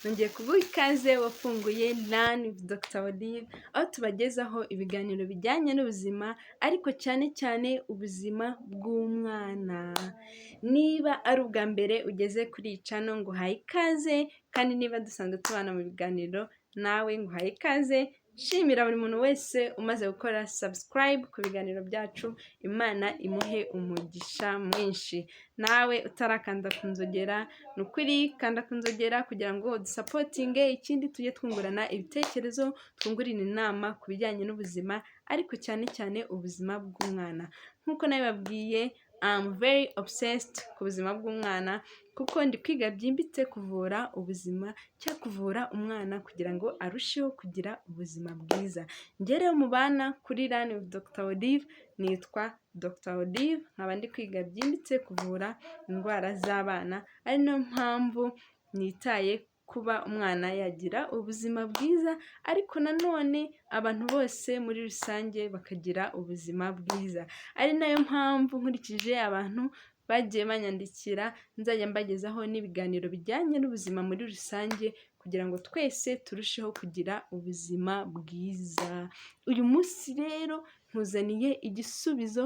nongeye kuguha ikaze wafunguye Learn with Dr. Olive, aho tubagezaho ibiganiro bijyanye n'ubuzima ariko cyane cyane ubuzima bw'umwana. Niba ari ubwa mbere ugeze kuri iyi channel nguhaye ikaze, kandi niba dusanzwe tubana mu biganiro nawe nguhaye ikaze. Shimira buri muntu wese umaze gukora subscribe ku biganiro byacu, Imana imuhe umugisha mwinshi. Nawe utarakanda ku nzogera, ni ukuri kanda ku nzogera kugira ngo dusapotinge, ikindi tujye twungurana ibitekerezo, twungurana inama ku bijyanye n'ubuzima ariko cyane cyane ubuzima bw'umwana. Nk'uko nabibabwiye, I'm very obsessed ku buzima bw'umwana kuko ndi kwiga byimbitse kuvura ubuzima cyangwa kuvura umwana kugira ngo arusheho kugira ubuzima bwiza. Njye rero mubana kuri Learn with Dr. Olive, nitwa Dr. Olive, nkaba ndi kwiga byimbitse kuvura indwara z'abana, ari nayo mpamvu nitaye kuba umwana yagira ubuzima bwiza, ariko nanone abantu bose muri rusange bakagira ubuzima bwiza. Ari nayo mpamvu nkurikije abantu bagiye banyandikira, nzajya mbagezaho n'ibiganiro bijyanye n'ubuzima muri rusange kugira ngo twese turusheho kugira ubuzima bwiza. Uyu munsi rero nkuzaniye igisubizo.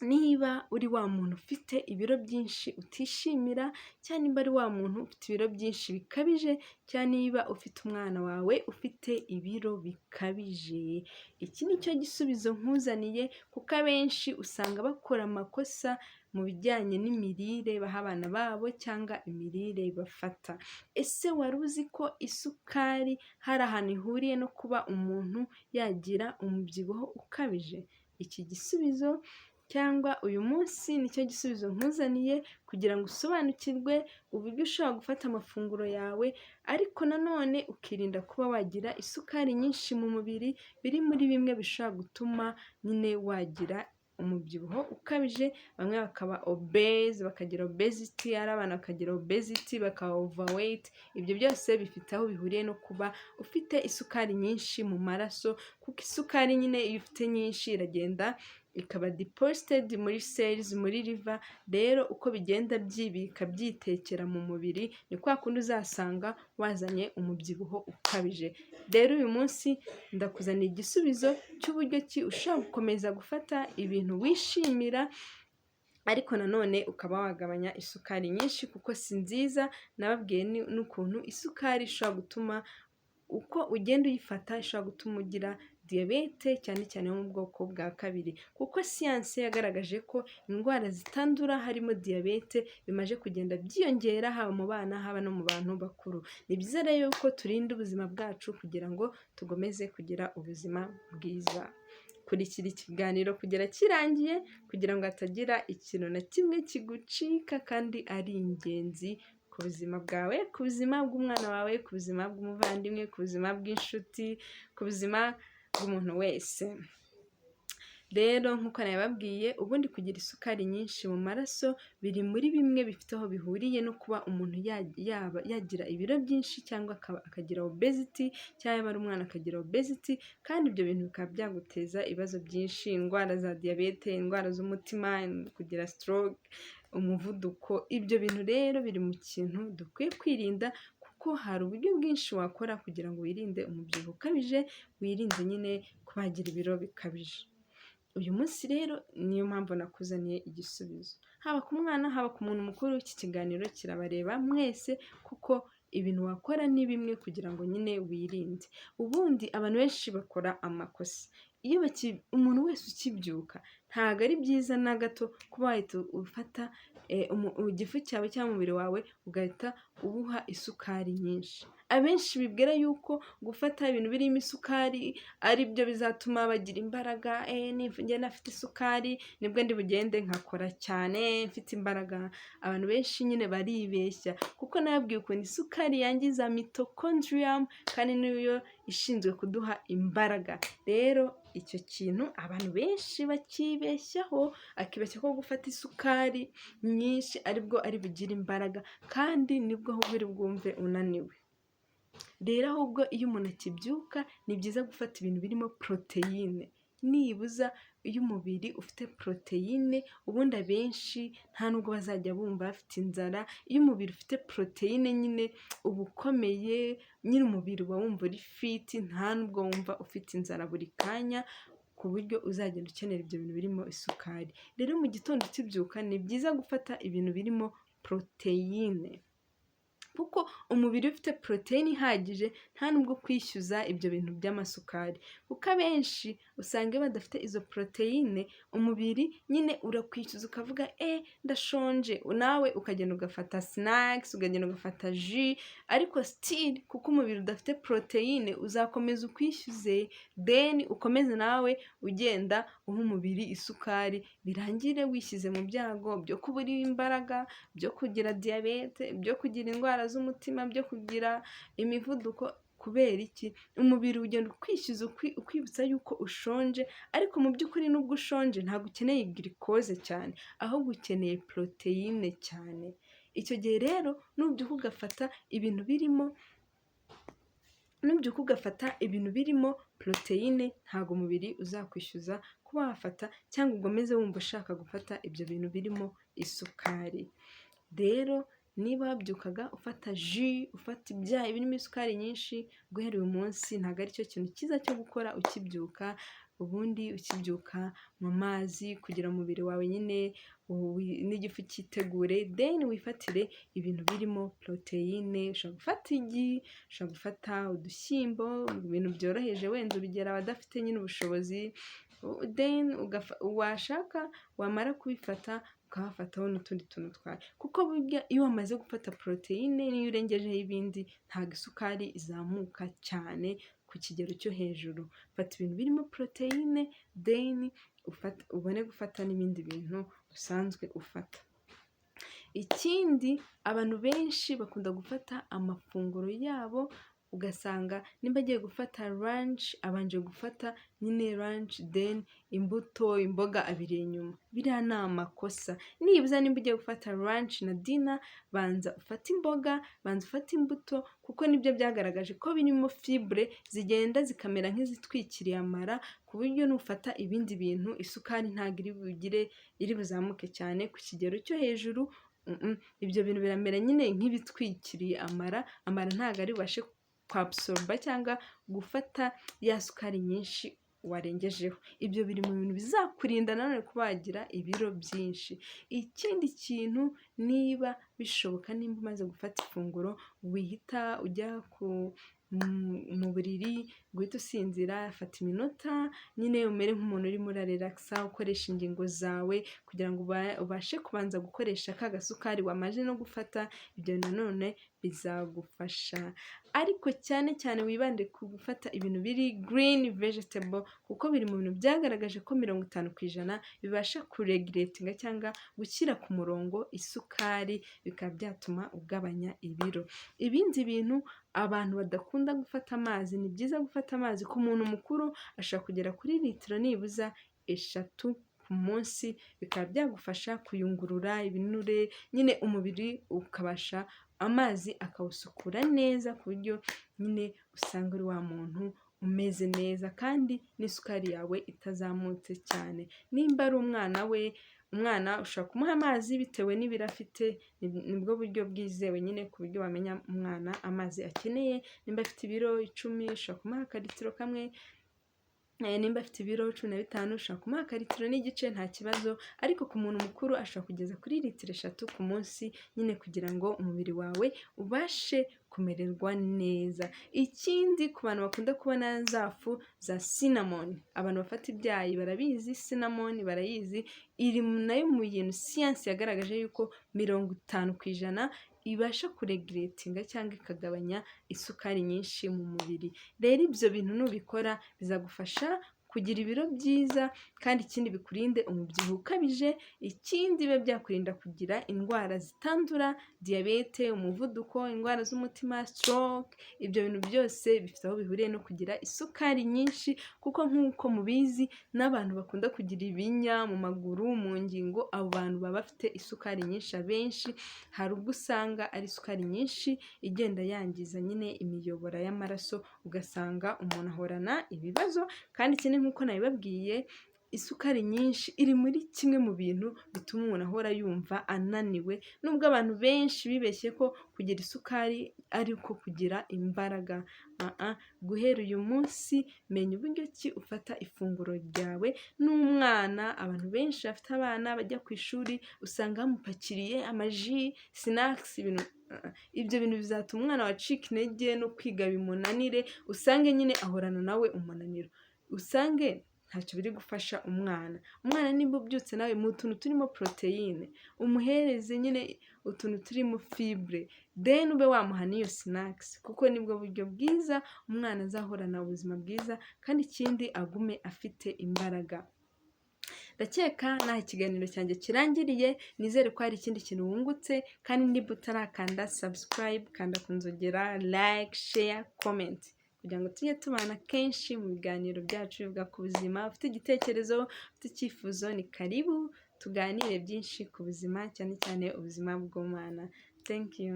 Niba uri wa muntu ufite ibiro byinshi utishimira, cyangwa niba ari wa muntu ufite ibiro byinshi bikabije, cyangwa niba ufite umwana wawe ufite ibiro bikabije, iki ni cyo gisubizo nkuzaniye, kuko abenshi usanga bakora amakosa mu bijyanye n'imirire baha abana babo cyangwa imirire bafata. Ese wari uzi ko isukari hari ahantu ihuriye no kuba umuntu yagira umubyibuho ukabije? Iki gisubizo cyangwa uyu munsi nicyo gisubizo nkuzaniye kugira ngo usobanukirwe uburyo ushobora gufata amafunguro yawe, ariko nanone ukirinda kuba wagira isukari nyinshi mu mubiri, biri muri bimwe bishobora gutuma nyine wagira umubyibuho ukabije. Bamwe bakaba obese, bakagira obesity, ari abana bakagira obesity, bakaba overweight. Ibyo byose bifite aho bihuriye no kuba ufite isukari nyinshi mu maraso, kuko isukari nyine iyo ufite nyinshi iragenda ikaba deposited muri cells, muri liver. Rero uko bigenda byibika byitekera mu mubiri, ni kwa kundi uzasanga wazanye umubyibuho ukabije. Rero uyu munsi ndakuzaniye igisubizo cy'uburyo ki ushobora gukomeza gufata ibintu wishimira, ariko nanone ukaba wagabanya isukari nyinshi kuko si nziza. Nababwiye n'ukuntu isukari ishobora gutuma, uko ugenda uyifata ishobora gutuma ugira diyabete, cyane cyane yo mu bwoko bwa kabiri, kuko siyanse yagaragaje ko indwara zitandura harimo diyabete bimaze kugenda byiyongera, haba mu bana haba no mu bantu bakuru. Ni byiza rero ko turinda ubuzima bwacu kugira ngo tugomeze kugira ubuzima bwiza. Kurikira ikiganiro kugera kirangiye kugira ngo hatagira ikintu na kimwe kigucika kandi ari ingenzi ku buzima bwawe, ku buzima bw'umwana wawe, ku buzima bw'umuvandimwe, ku buzima bw'inshuti, ku buzima bw'umuntu wese. Rero nk'uko nabibabwiye, ubundi kugira isukari nyinshi mu maraso biri muri bimwe bifite aho bihuriye no kuba umuntu yagira ibiro byinshi cyangwa akagira obesity, cyangwa ari umwana akagira obesity, kandi ibyo bintu bikaba byaguteza ibibazo byinshi, indwara za diyabete, indwara z'umutima, kugira stroke, umuvuduko. Ibyo bintu rero biri mu kintu dukwiye kwirinda, kuko hari uburyo bwinshi wakora kugira ngo wirinde umubyibuho ukabije, wirinde nyine kuba wagira ibiro bikabije. Uyu munsi rero niyo mpamvu nakuzaniye igisubizo, haba ku mwana haba ku muntu mukuru. Iki kiganiro kirabareba mwese kuko ibintu wakora ni bimwe kugira ngo nyine wirinde. Ubundi abantu benshi bakora amakosa. Iyo umuntu wese ukibyuka, ntabwo ari byiza na gato kuba wahita ufata igifu cyawe cyangwa umubiri wawe ugahita uwuha isukari nyinshi. Abenshi bibwira yuko gufata ibintu birimo isukari ari byo bizatuma bagira imbaraga. Njye nafite isukari nibwo ndi bugende nkakora cyane mfite imbaraga. Abantu benshi nyine baribeshya, kuko nababwiye ukuntu isukari yangiza mitochondrium, kandi niyo ishinzwe kuduha imbaraga. Rero icyo kintu abantu benshi bakibeshyaho, akibeshya ko gufata isukari nyinshi aribwo ari bugire imbaraga, kandi nibwo ahubwo uri bwumve unaniwe. Rero ahubwo iyo umuntu akibyuka, ni byiza gufata ibintu birimo poroteyine nibuza iyo umubiri ufite poroteyine, ubundi abenshi nta nubwo bazajya bumva bafite inzara, iyo umubiri ufite poroteyine nyine uba ukomeye, nyine umubiri uba wumva uri fiti, nta nubwo wumva ufite inzara buri kanya, ku buryo uzagenda ukenera ibyo bintu birimo isukari. Rero mu gitondo ukibyuka ni byiza gufata ibintu birimo poroteyine, kuko umubiri ufite poroteyine ihagije nta nubwo kwishyuza ibyo bintu by'amasukari, kuko abenshi usanga iyo badafite izo poroteyine umubiri nyine urakwishyuza ukavuga ndashonje, nawe ukagenda ugafata sinakisi, ukagenda ugafata ji, ariko sitiri kuko umubiri udafite poroteyine uzakomeza ukwishyuze, deni ukomeze nawe ugenda uha umubiri isukari, birangire wishyize mu byago byo kubura imbaraga, byo kugira diyabete, byo kugira indwara z'umutima, byo kugira imivuduko. Kubera iki? Umubiri ugenda ukwishyuza ukwibutsa yuko ushonje, ariko mu by'ukuri nubwo ushonje ntabwo ukeneye girikoze cyane, ahubwo ukeneye poroteyine cyane. Icyo gihe rero nubyuka ugafata ibintu birimo poroteyine, ntabwo umubiri uzakwishyuza kuba wafata cyangwa ugomeze wumva ushaka gufata ibyo bintu birimo isukari. Rero niba wabyukaga ufata ji, ufata ibyayi birimo isukari nyinshi, guhera uyu munsi ntabwo ari cyo kintu cyiza cyo gukora ukibyuka. Ubundi ukibyuka mu mazi kugira umubiri wawe nyine n'igifu cyitegure, deni wifatire ibintu birimo poroteyine. Ushobora gufata igi, ushobora gufata udushyimbo, ibintu byoroheje, wenda urugero abadafite nyine ubushobozi, deni washaka wamara kubifata ukahafataho n'utundi tuntu twawe, kuko burya iyo wamaze gufata poroteyine n'iyo urengejeho ibindi ntabwo isukari izamuka cyane ku kigero cyo hejuru. Fata ibintu birimo poroteyine, deni ubone gufata n'ibindi bintu usanzwe ufata. Ikindi, abantu benshi bakunda gufata amafunguro yabo, ugasanga nimba agiye gufata ranch abanje gufata nyine ranch, deni imbuto, imboga abiri inyuma. Biriya ni amakosa. Nibuza nimba ugiye gufata ranch na dina, banza ufate imboga, banza ufate imbuto, kuko nibyo byagaragaje ko birimo fibre zigenda zikamera nk'izitwikiriye amara, ku buryo nufata ibindi bintu isukari ntabwo iri buzamuke cyane ku kigero cyo hejuru. Ibyo bintu biramera nyine nk'ibitwikiriye amara ntabwo ari bubashe kwabsorba cyangwa gufata ya sukari nyinshi warengejeho. Ibyo biri mu bintu bizakurinda nanone kuba wagira ibiro byinshi. Ikindi kintu, niba bishoboka, nimba umaze gufata ifunguro wihita ujya mu buriri guhita usinzira, fata iminota nyine umere nk'umuntu urimo urarelakisa, ukoresha ingingo zawe kugira ngo ubashe kubanza gukoresha ka gasukari wamaze no gufata. Ibyo nanone bizagufasha, ariko cyane cyane wibande ku gufata ibintu biri green vegetable, kuko biri mu bintu byagaragaje ko 50% bibasha kureguletinga cyangwa gushyira ku murongo isukari, bikaba byatuma ugabanya ibiro. Ibindi bintu, abantu badakunda gufata amazi, ni byiza gufata amazi. Ku muntu mukuru ashobora kugera kuri litiro nibuza 3 ku munsi, bikaba byagufasha kuyungurura ibinure, nyine umubiri ukabasha amazi akawusukura neza, ku buryo nyine usanga uri wa muntu umeze neza kandi n'isukari yawe itazamutse cyane. Nimba ari umwana ushobora kumuha amazi bitewe n'ibiro afite, nibwo buryo bwizewe nyine ku buryo wamenya umwana amazi akeneye. Nimba afite ibiro 10 ushobora kumuha akalitiro kamwe, nimba afite ibiro 15 ushobora kumuha akalitiro n'igice, nta kibazo. Ariko ku muntu mukuru ashobora kugeza kuri litiro 3 ku munsi, nyine kugira ngo umubiri wawe ubashe kumererwa neza. Ikindi, ku bantu bakunda kubona za fu za cinnamon, abantu bafata ibyayi barabizi, cinnamon barayizi, iri nayo mu bintu siyansi yagaragaje yuko 50% ibasha kureguletinga cyangwa ikagabanya isukari nyinshi mu mubiri. Rero ibyo bintu nubikora bizagufasha kugira ibiro byiza, kandi ikindi bikurinde umubyibuho ukabije. Ikindi bibe byakurinda kugira indwara zitandura, diyabete, umuvuduko, indwara z'umutima, stroke. Ibyo bintu byose bifite aho bihuriye no kugira isukari nyinshi, kuko nk'uko mubizi n'abantu bakunda kugira ibinya mu maguru, mu ngingo, abo bantu baba bafite isukari nyinshi. Abenshi hari ubwo usanga ari isukari nyinshi igenda yangiza nyine imiyoboro y'amaraso, ugasanga umuntu ahorana ibibazo. Kandi ikindi, nk'uko nabibabwiye, isukari nyinshi iri muri kimwe mu bintu bituma umuntu ahora yumva ananiwe, nubwo abantu benshi bibeshye ko kugira isukari ari uko kugira imbaraga. Guhera uyu munsi menya uburyo ki ufata ifunguro ryawe n'umwana. Abantu benshi bafite abana bajya ku ishuri usanga bamupakiriye amaji, sinakisi, ibyo bintu bizatuma umwana wacika intege no kwiga bimunanire, usange nyine ahorana nawe umunaniro, usange ntacyo biri gufasha umwana. Umwana nimba ubyutse nawe mu tuntu turimo poroteyine, umuhereze nyine utuntu turimo fibre, then ube wamuha n'iyo sinakisi, kuko nibwo buryo bwiza umwana azahorana ubuzima bwiza, kandi ikindi agume afite imbaraga. Ndakeka naho ikiganiro cyanjye kirangiriye, nizere ko hari ikindi kintu wungutse, kandi niba utarakanda subscribe, kanda ku nzogera, like, share, comment, kugira ngo tujye tubana kenshi mu biganiro byacu bivuga ku buzima. Ufite igitekerezo, ufite icyifuzo, ni karibu tuganire byinshi ku buzima, cyane cyane ubuzima bw'umwana. Thank you.